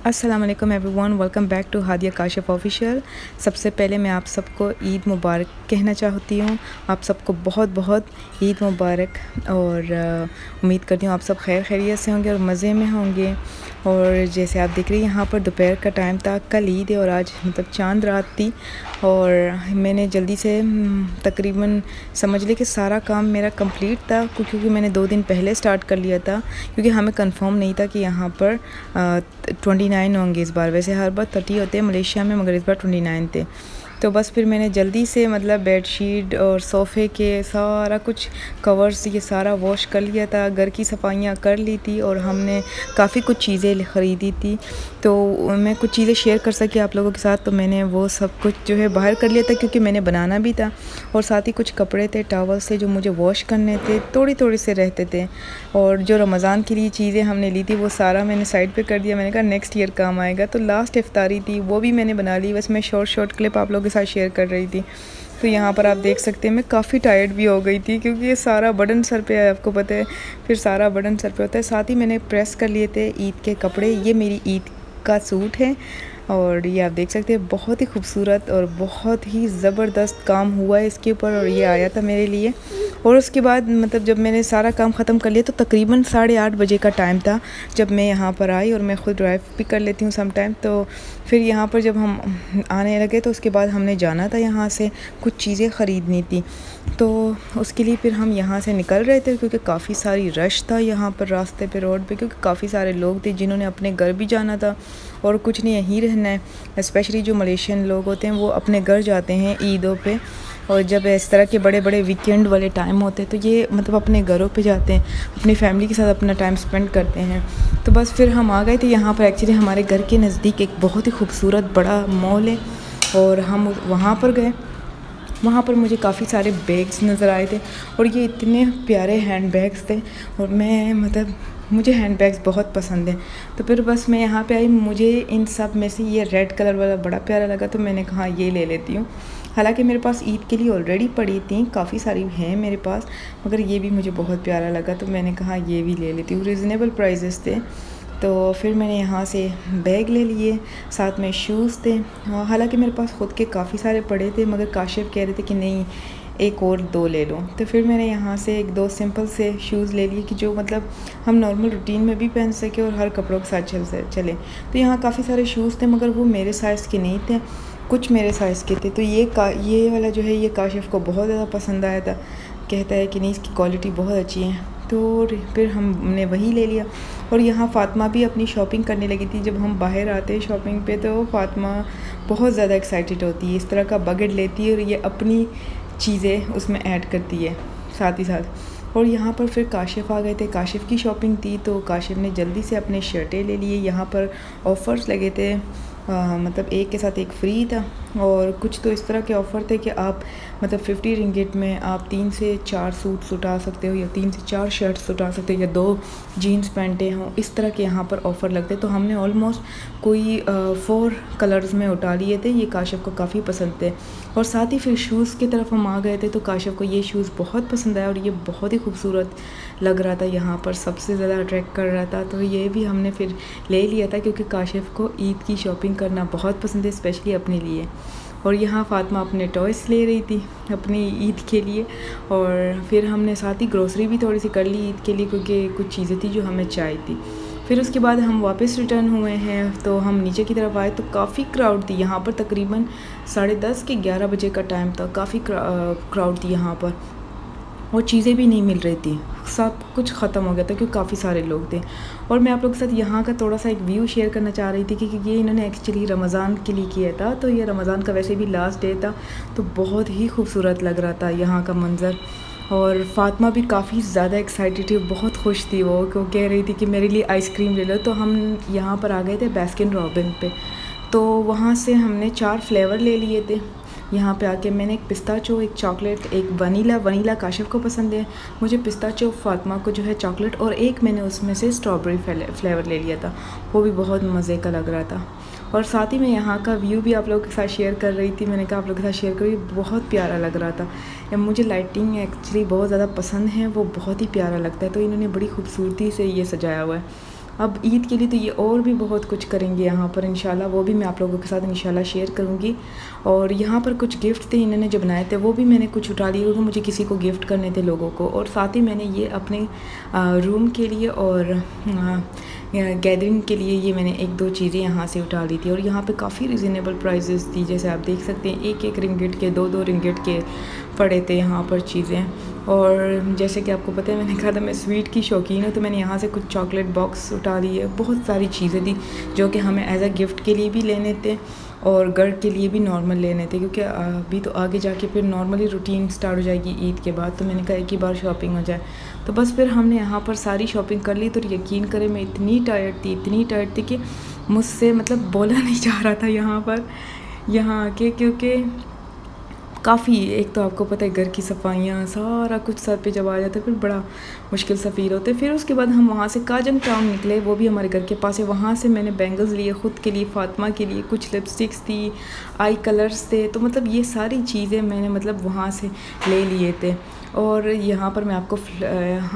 अस्सलाम वालेकुम everyone, welcome back to Hadia Kashif official. सबसे पहले मैं आप सबको ईद मुबारक कहना चाहती हूँ। आप सबको बहुत बहुत ईद मुबारक और उम्मीद करती हूँ आप सब खैर खैरियत से होंगे और मज़े में होंगे। और जैसे आप देख रही हैं यहाँ पर दोपहर का टाइम था, कल ईद है और आज मतलब चांद रात थी। और मैंने जल्दी से तकरीबन समझ ली कि सारा काम मेरा कंप्लीट था, क्योंकि मैंने 2 दिन पहले स्टार्ट कर लिया था, क्योंकि हमें कंफर्म नहीं था कि यहाँ पर 29 होंगे इस बार। वैसे हर बार 30 होते हैं मलेशिया में, मगर इस बार 29 थे। तो बस फिर मैंने जल्दी से मतलब बेडशीट और सोफ़े के सारा कुछ कवर्स ये सारा वॉश कर लिया था, घर की सफाइयाँ कर ली थी और हमने काफ़ी कुछ चीज़ें ख़रीदी थी। तो मैं कुछ चीज़ें शेयर कर सकी आप लोगों के साथ, तो मैंने वो सब कुछ जो है बाहर कर लिया था, क्योंकि मैंने बनाना भी था। और साथ ही कुछ कपड़े थे, टॉवल से जो मुझे वॉश करने थे, थोड़ी थोड़ी से रहते थे। और जो रमज़ान के लिए चीज़ें हमने ली थी वो सारा मैंने साइड पे कर दिया। मैंने कहा नेक्स्ट ईयर काम आएगा। तो लास्ट इफ्तारी थी, वो भी मैंने बना ली। बस मैं शॉर्ट क्लिप आप लोगों के साथ शेयर कर रही थी। तो यहाँ पर आप देख सकते हैं मैं काफ़ी टायर्ड भी हो गई थी, क्योंकि ये सारा बर्डन सर पे है, आपको पता है फिर सारा बर्डन सर पे होता है। साथ ही मैंने प्रेस कर लिए थे ईद के कपड़े। ये मेरी ईद का सूट है और ये आप देख सकते हैं बहुत ही खूबसूरत और बहुत ही ज़बरदस्त काम हुआ है इसके ऊपर, और ये आया था मेरे लिए। और उसके बाद मतलब जब मैंने सारा काम ख़त्म कर लिया तो तकरीबन 8:30 बजे का टाइम था जब मैं यहाँ पर आई। और मैं ख़ुद ड्राइव भी कर लेती हूँ सम टाइम। तो फिर यहाँ पर जब हम आने लगे तो उसके बाद हमने जाना था, यहाँ से कुछ चीज़ें ख़रीदनी थी। तो उसके लिए फिर हम यहाँ से निकल रहे थे, क्योंकि काफ़ी सारी रश था यहाँ पर रास्ते पे, रोड पे, क्योंकि काफ़ी सारे लोग थे जिन्होंने अपने घर भी जाना था और कुछ नहीं यहीं रहना है। स्पेशली जो मलेशियन लोग होते हैं वो अपने घर जाते हैं ईदों पे, और जब इस तरह के बड़े बड़े वीकेंड वाले टाइम होते हैं तो ये मतलब अपने घरों पे जाते हैं, अपनी फैमिली के साथ अपना टाइम स्पेंड करते हैं। तो बस फिर हम आ गए थे यहाँ पर। एक्चुअली हमारे घर के नज़दीक एक बहुत ही खूबसूरत बड़ा मॉल है और हम वहाँ पर गए। वहाँ पर मुझे काफ़ी सारे बैग्स नज़र आए थे और ये इतने प्यारे हैंड बैग्स थे, और मैं मतलब मुझे हैंड बैग्स बहुत पसंद हैं। तो फिर बस मैं यहाँ पे आई, मुझे इन सब में से ये रेड कलर वाला बड़ा प्यारा लगा, तो मैंने कहा ये ले लेती हूँ। हालांकि मेरे पास ईद के लिए ऑलरेडी पड़ी थी, काफ़ी सारी हैं मेरे पास, मगर ये भी मुझे बहुत प्यारा लगा, तो मैंने कहा ये भी ले लेती हूँ। रिजनेबल प्राइजेस थे। तो फिर मैंने यहाँ से बैग ले लिए, साथ में शूज़ थे। हालांकि मेरे पास ख़ुद के काफ़ी सारे पड़े थे, मगर काशिफ कह रहे थे कि नहीं एक और 2 ले लो। तो फिर मैंने यहाँ से 1-2 सिंपल से शूज़ ले लिए कि जो मतलब हम नॉर्मल रूटीन में भी पहन सके और हर कपड़ों के साथ चले। तो यहाँ काफ़ी सारे शूज़ थे, मगर वो मेरे साइज़ के नहीं थे, कुछ मेरे साइज़ के थे। तो ये वाला जो है ये काशिफ को बहुत ज़्यादा पसंद आया था, कहता है कि नहीं इसकी क्वालिटी बहुत अच्छी है। तो फिर हमने वही ले लिया। और यहाँ फ़ातिमा भी अपनी शॉपिंग करने लगी थी। जब हम बाहर आते हैं शॉपिंग पे तो फ़ातिमा बहुत ज़्यादा एक्साइटेड होती है, इस तरह का बकेट लेती है और ये अपनी चीज़ें उसमें ऐड करती है साथ ही साथ। और यहाँ पर फिर काशिफ आ गए थे, काशिफ की शॉपिंग थी, तो काशिफ ने जल्दी से अपने शर्टें ले लिए। यहाँ पर ऑफ़र्स लगे थे, मतलब एक के साथ एक फ्री था। और कुछ तो इस तरह के ऑफ़र थे कि आप मतलब 50 रिंगिट में आप 3 से 4 सूट्स उठा सकते हो, या 3 से 4 शर्ट्स उठा सकते हो, या 2 जीन्स पैंटें हों, इस तरह के यहाँ पर ऑफ़र लगते। तो हमने ऑलमोस्ट कोई 4 कलर्स में उठा लिए थे। ये काशिफ को काफ़ी पसंद थे। और साथ ही फिर शूज़ की तरफ हम आ गए थे, तो काशिफ को ये शूज़ बहुत पसंद आया और ये बहुत ही खूबसूरत लग रहा था, यहाँ पर सबसे ज़्यादा अट्रैक्ट कर रहा था। तो ये भी हमने फिर ले लिया था, क्योंकि काशिफ को ईद की शॉपिंग करना बहुत पसंद है, स्पेशली अपने लिए। और यहाँ फ़ातिमा अपने टॉयस ले रही थी अपनी ईद के लिए। और फिर हमने साथ ही ग्रोसरी भी थोड़ी सी कर ली ईद के लिए, क्योंकि कुछ चीज़ें थी जो हमें चाहिए थी। फिर उसके बाद हम वापस रिटर्न हुए हैं, तो हम नीचे की तरफ आए तो काफ़ी क्राउड थी यहाँ पर। तकरीबन 10:30 के 11 बजे का टाइम था, काफ़ी क्राउड थी यहाँ पर, और चीज़ें भी नहीं मिल रही थी, सब कुछ ख़त्म हो गया था क्योंकि काफ़ी सारे लोग थे। और मैं आप लोगों के साथ यहाँ का थोड़ा सा एक व्यू शेयर करना चाह रही थी, कि ये इन्होंने एक्चुअली रमज़ान के लिए किया था। तो ये रमज़ान का वैसे भी लास्ट डे था, तो बहुत ही खूबसूरत लग रहा था यहाँ का मंज़र। और फ़ातिमा भी काफ़ी ज़्यादा एक्साइटेड थी, बहुत खुश थी वो कह रही थी कि मेरे लिए आइसक्रीम ले लो। तो हम यहाँ पर आ गए थे बास्किन रॉबिन पे, तो वहाँ से हमने 4 फ्लेवर ले लिए थे। यहाँ पे आके मैंने एक पिस्ताचो, एक चॉकलेट, एक वनीला काशिफ को पसंद है, मुझे पिस्ताचो, फ़ातिमा को जो है चॉकलेट, और एक मैंने उसमें से स्ट्रॉबेरी फ्लेवर ले लिया था, वो भी बहुत मज़े का लग रहा था। और साथ ही मैं यहाँ का व्यू भी आप लोगों के साथ शेयर कर रही थी। मैंने कहा आप लोगों के साथ शेयर करी, बहुत प्यारा लग रहा था। मुझे लाइटिंग एक्चुअली बहुत ज़्यादा पसंद है, वो बहुत ही प्यारा लगता है। तो इन्होंने बड़ी खूबसूरती से ये सजाया हुआ है। अब ईद के लिए तो ये और भी बहुत कुछ करेंगे यहाँ पर इंशाल्लाह, वो भी मैं आप लोगों के साथ इंशाल्लाह शेयर करूँगी। और यहाँ पर कुछ गिफ्ट थे इन्होंने जो बनाए थे, वो भी मैंने कुछ उठा लिए क्योंकि मुझे किसी को गिफ्ट करने थे लोगों को। और साथ ही मैंने ये अपने रूम के लिए और गैदरिंग के लिए ये मैंने 1-2 चीज़ें यहाँ से उठा ली थी। और यहाँ पे काफ़ी रिजनेबल प्राइसेस थी, जैसे आप देख सकते हैं 1-1 रिंगिट के 2-2 रिंगिट के पड़े थे यहाँ पर चीज़ें। और जैसे कि आपको पता है मैंने कहा था मैं स्वीट की शौकीन हूँ, तो मैंने यहाँ से कुछ चॉकलेट बॉक्स उठा लिए। बहुत सारी चीज़ें थी जो कि हमें एज अ गिफ्ट के लिए भी लेने थे और घर के लिए भी नॉर्मल लेने थे, क्योंकि अभी तो आगे जाके फिर नॉर्मली रूटीन स्टार्ट हो जाएगी ईद के बाद। तो मैंने कहा एक ही बार शॉपिंग हो जाए, तो बस फिर हमने यहाँ पर सारी शॉपिंग कर ली। तो यकीन करें मैं इतनी टायर्ड थी कि मुझसे मतलब बोला नहीं जा रहा था यहाँ आके, क्योंकि काफ़ी, एक तो आपको पता है घर की सफाइयाँ सारा कुछ सर पे जब आ जाता है फिर बड़ा मुश्किल सा फील होता है। फिर उसके बाद हम वहाँ से काजन टाउन निकले, वो भी हमारे घर के पास है। वहाँ से मैंने बैंगल्स लिए ख़ुद के लिए, फ़ातिमा के लिए, कुछ लिपस्टिक्स थी, आई कलर्स थे। तो मतलब ये सारी चीज़ें मैंने मतलब वहाँ से ले लिए थे। और यहाँ पर मैं आपको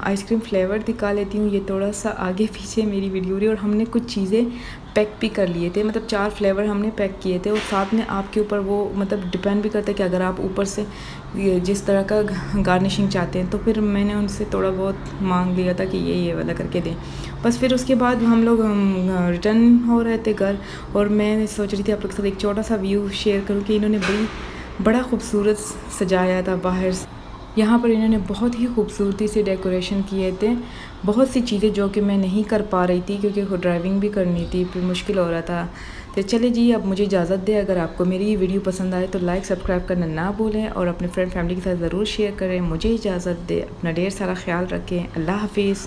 आइसक्रीम फ्लेवर दिखा लेती हूँ। ये थोड़ा सा आगे पीछे मेरी वीडियो रही। और हमने कुछ चीज़ें पैक भी कर लिए थे, मतलब 4 फ्लेवर हमने पैक किए थे। और साथ में आपके ऊपर वो मतलब डिपेंड भी करता है कि अगर आप ऊपर से जिस तरह का गार्निशिंग चाहते हैं, तो फिर मैंने उनसे थोड़ा बहुत मांग लिया था कि ये वाला करके दें। बस फिर उसके बाद हम लोग रिटर्न हो रहे थे घर, और मैं सोच रही थी आप लोग के साथ एक छोटा सा व्यू शेयर करूँ कि इन्होंने बड़ा खूबसूरत सजाया था बाहर से। यहाँ पर इन्होंने बहुत ही खूबसूरती से डेकोरेशन किए थे। बहुत सी चीज़ें जो कि मैं नहीं कर पा रही थी क्योंकि ड्राइविंग भी करनी थी, फिर मुश्किल हो रहा था। तो चले जी, अब मुझे इजाज़त दें। अगर आपको मेरी ये वीडियो पसंद आए तो लाइक सब्सक्राइब करना ना भूलें और अपने फ्रेंड फैमिली के साथ ज़रूर शेयर करें। मुझे इजाज़त दें, अपना ढेर सारा ख्याल रखें। अल्लाह हाफिज़।